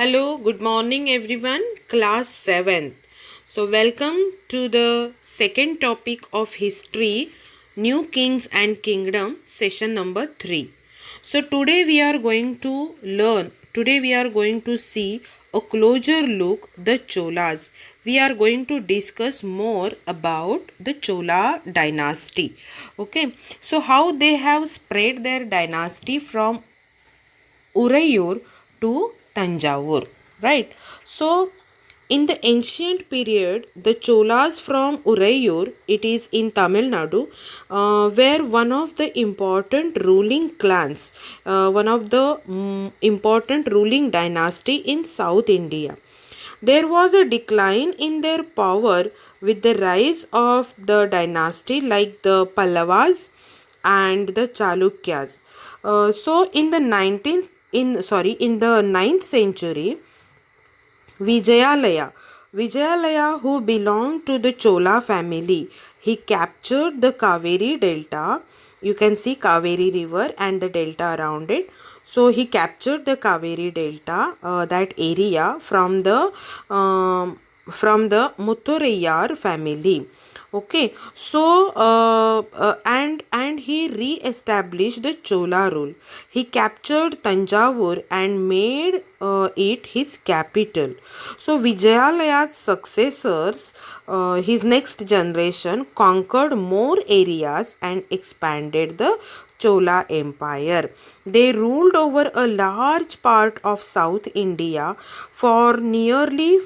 Hello, good morning everyone, class 7th. So, welcome to the second topic of history, New Kings and Kingdom, session number 3. So, today we are going to see a closer look the Cholas. We are going to discuss more about the Chola dynasty. Okay, so how they have spread their dynasty from Urayur to Tanjavur, right? So, in the ancient period, the Cholas from Urayur, it is in Tamil Nadu, were one of the important ruling clans, one of the important ruling dynasty in South India. There was a decline in their power with the rise of the dynasty like the Pallavas and the Chalukyas. So in the ninth century, Vijayalaya. Vijayalaya, who belonged to the Chola family, he captured the Kaveri Delta. You can see Kaveri River and the delta around it. So he captured the Kaveri Delta, that area from the Mutturayar family. Okay, so and he re-established the Chola rule. He captured Tanjavur and made it his capital. So Vijayalaya's successors, his next generation, conquered more areas and expanded the Chola Empire. They ruled over a large part of South India for nearly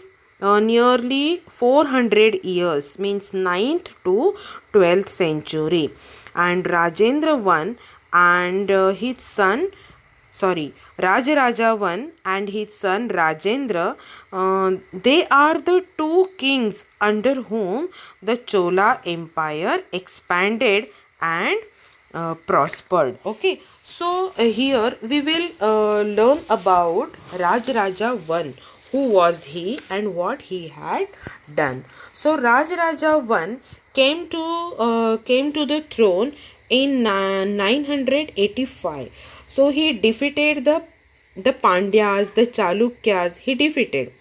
400 years, means 9th to 12th century. And Rajendra I and his son, Rajaraja I and his son Rajendra, they are the two kings under whom the Chola Empire expanded and prospered. Okay, so here we will learn about Rajaraja I. Who was he and what he had done? So Rajaraja I came to the throne in 985. So he defeated the Pandyas, the Chalukyas. He defeated.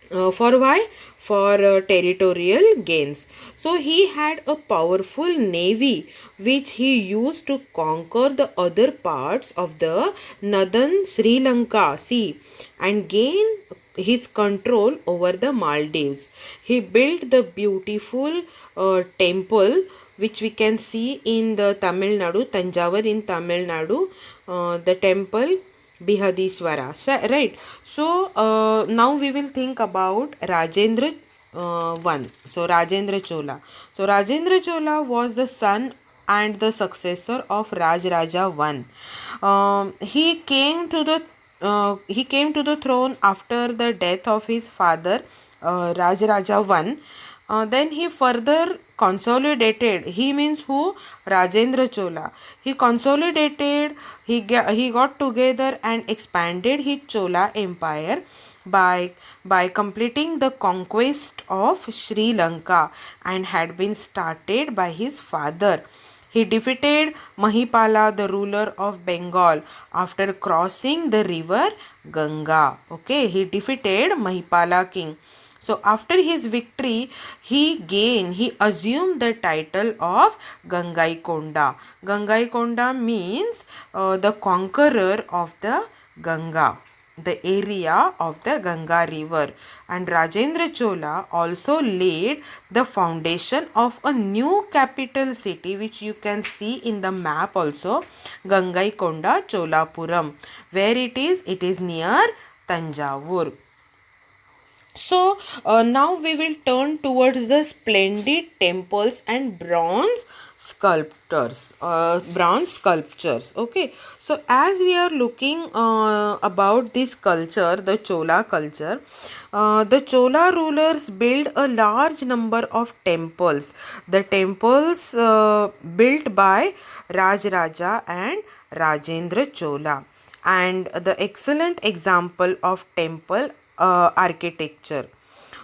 For why? For territorial gains. So he had a powerful navy which he used to conquer the other parts of the northern Sri Lanka sea and gain his control over the Maldives. He built the beautiful temple which we can see in the Tamil Nadu, Tanjavur in Tamil Nadu, the temple Bihadiswara, right? So now we will think about Rajendra I. So Rajendra Chola. So Rajendra Chola was the son and the successor of Rajaraja I. He came to the throne after the death of his father Rajaraja I. Then he further consolidated. He means who? Rajendra Chola. He consolidated. He got together and expanded his Chola empire by completing the conquest of Sri Lanka and had been started by his father. He defeated Mahipala, the ruler of Bengal, after crossing the river Ganga. Okay, he defeated Mahipala king. So after his victory, he assumed the title of Gangaikonda. Gangaikonda means the conqueror of the Ganga, the area of the Ganga river. And Rajendra Chola also laid the foundation of a new capital city which you can see in the map also, Gangaikonda Cholapuram. Where it is near Tanjavur. So now we will turn towards the splendid temples and bronze sculptures. Okay, so as we are looking about this culture, the Chola culture, the Chola rulers built a large number of temples. The temples built by Rajaraja and Rajendra Chola, and the excellent example of temple architecture.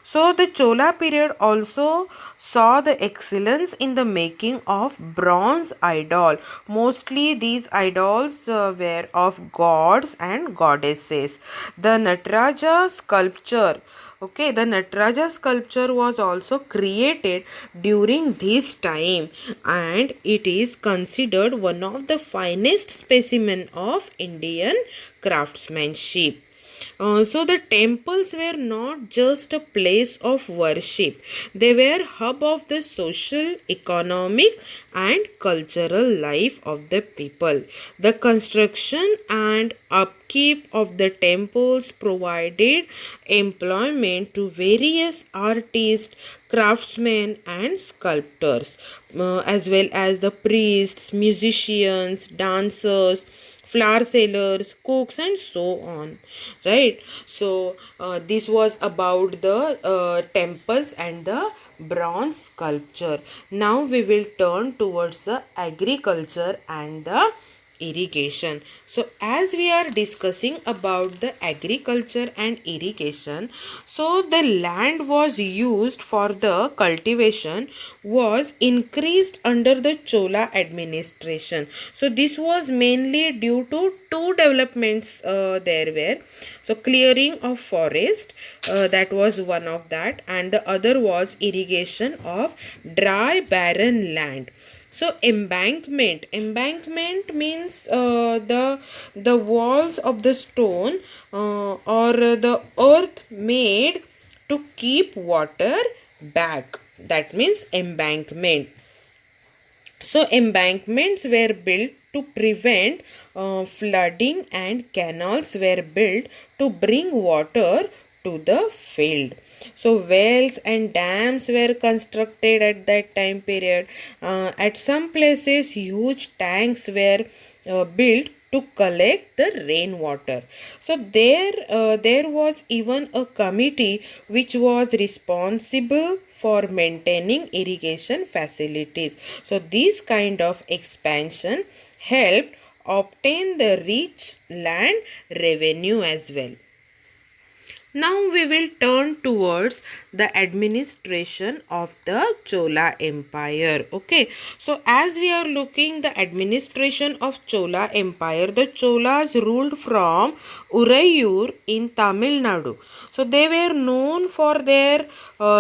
So the Chola period also saw the excellence in the making of bronze idol. Mostly these idols were of gods and goddesses. The Nataraja sculpture, okay, the Nataraja sculpture was also created during this time, and it is considered one of the finest specimen of Indian craftsmanship. So the temples were not just a place of worship, they were hub of the social, economic and cultural life of the people. The construction and upkeep of the temples provided employment to various artists, craftsmen and sculptors, as well as the priests, musicians, dancers, flower sellers, cooks and so on, right? So this was about the temples and the bronze sculpture. Now we will turn towards the agriculture and the irrigation. So as we are discussing about the agriculture and irrigation, so the land was used for the cultivation was increased under the Chola administration. So this was mainly due to two developments there were. So clearing of forest, that was one of that, and the other was irrigation of dry barren land. So embankment means the walls of the stone or the earth made to keep water back. That means embankment. So embankments were built to prevent flooding, and canals were built to bring water to the field. So wells and dams were constructed at that time period. At some places huge tanks were built to collect the rainwater. So there was even a committee which was responsible for maintaining irrigation facilities. So this kind of expansion helped obtain the rich land revenue as well. Now we will turn towards the administration of the Chola Empire. Okay, so as we are looking the administration of Chola Empire, the Cholas ruled from Urayur in Tamil Nadu. So they were known for their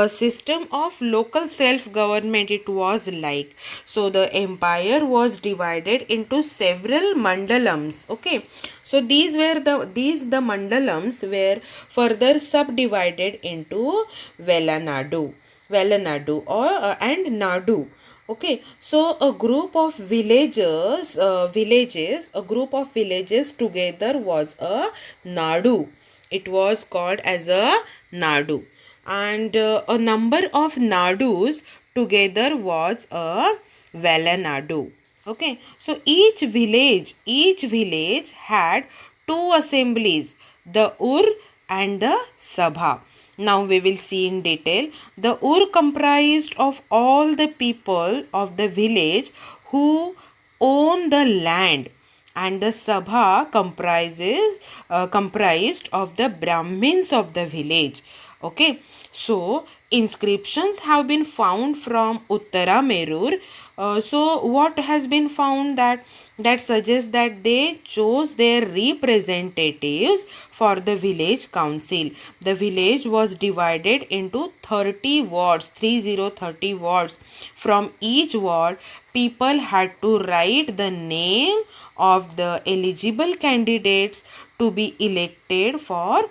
system of local self-government. It was like, so the empire was divided into several mandalams. Okay, so these mandalams were further subdivided into Velanadu or and Nadu. Okay, so a group of villages together was a Nadu. It was called as a Nadu, and a number of Nadus together was a Velanadu. Okay, so each village had two assemblies, the Ur and the Sabha. Now we will see in detail. The Ur comprised of all the people of the village who own the land, and the Sabha comprised of the Brahmins of the village. Okay, so inscriptions have been found from Uttara Merur. So what has been found that suggests that they chose their representatives for the village council. The village was divided into 30 wards, 30 wards. From each ward, people had to write the name of the eligible candidates to be elected for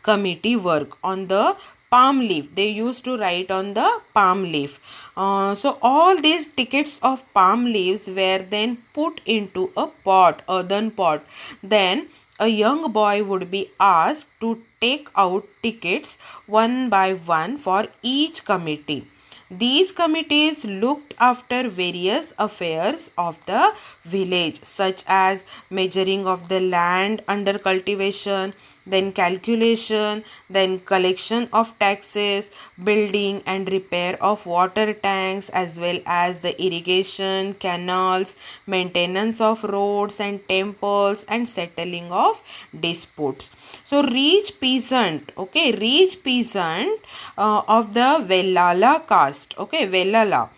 committee work on the palm leaf. They used to write on the palm leaf. So all these tickets of palm leaves were then put into a pot, earthen pot. Then a young boy would be asked to take out tickets one by one for each committee. These committees looked after various affairs of the village, such as measuring of the land under cultivation, then calculation, then collection of taxes, building and repair of water tanks, as well as the irrigation, canals, maintenance of roads and temples, and settling of disputes. So rich peasant of the Vellala caste, Vellala,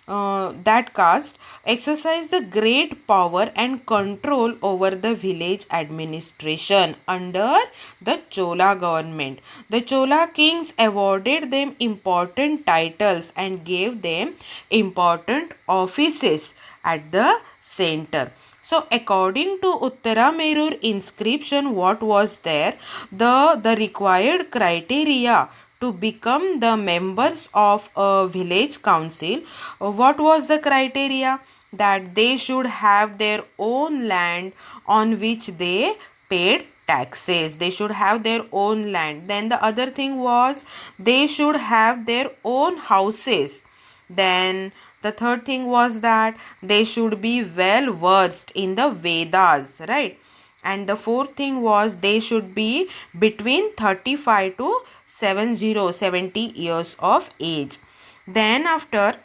that caste exercised the great power and control over the village administration under the Chola government. The Chola kings awarded them important titles and gave them important offices at the center. So according to Uttaramerur inscription, what was there? The required criteria to become the members of a village council. What was the criteria? That they should have their own land on which they paid taxes. They should have their own land. Then the other thing was they should have their own houses. Then the third thing was that they should be well versed in the Vedas, right? And the fourth thing was they should be between 35 to 70 years of age. Then after,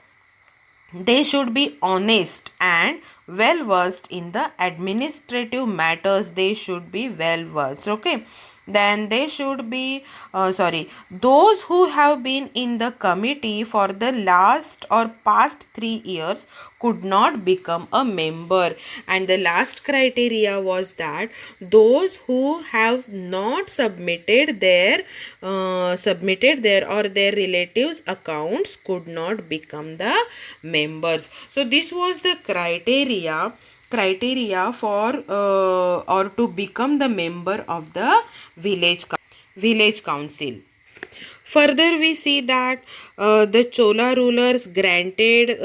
they should be honest and well versed in the administrative matters. They should be well versed. Okay. Then they should be those who have been in the committee for the last or past 3 years could not become a member. And the last criteria was that those who have not submitted their or their relatives accounts could not become the members. So this was the criteria for or to become the member of the village council. Further, we see that the Chola rulers granted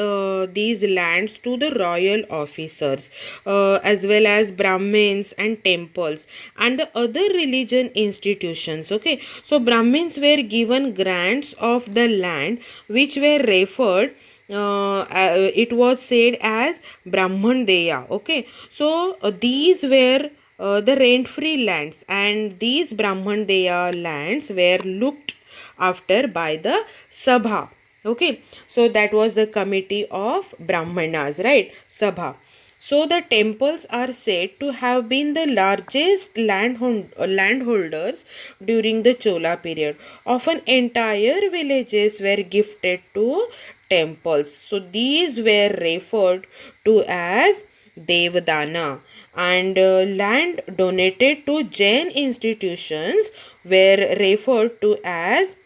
these lands to the royal officers, as well as Brahmins and temples and the other religion institutions. Okay, so Brahmins were given grants of the land which were referred, it was said as Brahman Deya. Okay, so these were the rent-free lands, and these Brahman Deya lands were looked after by the Sabha. Okay, so that was the committee of Brahmanas, right? Sabha. So the temples are said to have been the largest landholders during the Chola period. Often entire villages were gifted to temples. So these were referred to as Devdana, and land donated to Jain institutions were referred to as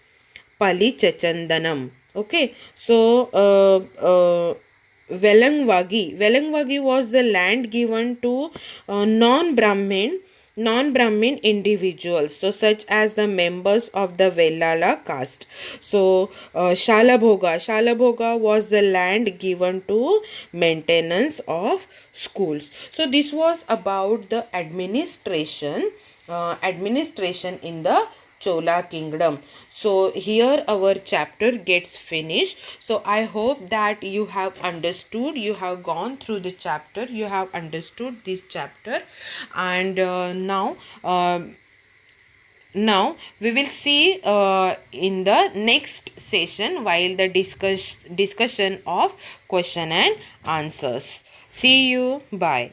Palichachandanam. Okay, so Velangvagi was the land given to non-Brahmin individuals, so such as the members of the Vellala caste. So Shalabhoga was the land given to maintenance of schools. So this was about the administration in the Chola kingdom. So here our chapter gets finished. So I hope that you have understood, you have gone through the chapter, you have understood this chapter, and now we will see in the next session while the discussion of question and answers. See you. Bye.